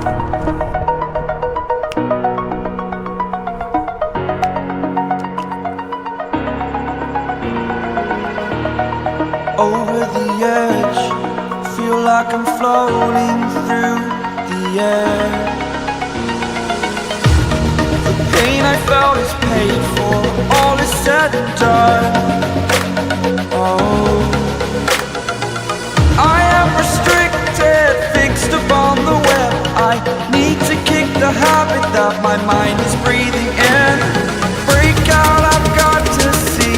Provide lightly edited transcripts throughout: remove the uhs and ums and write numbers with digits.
Over the edge, feel like I'm floating through the air. The pain I felt is paid for, all is said and done. Oh, I am restricted, fixed upon the web. I need to kick the habit that my mind is breathing in. Break out, I've got to see.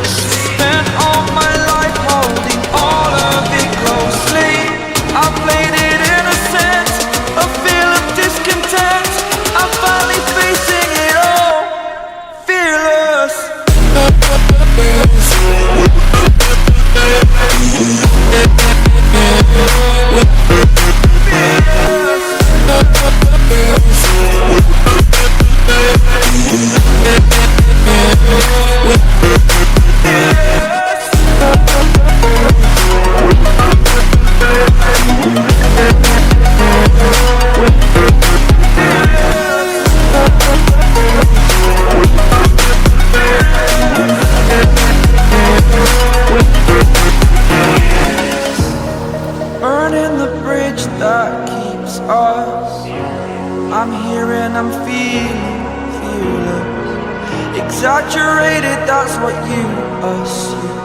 Spent all my life holding all of it closely. I played it innocent, a feel of discontent. I'm finally facing it all, fearless. Burning the bridge that keeps us. I'm here and I'm feeling fearless. Exaggerated, that's what you assume.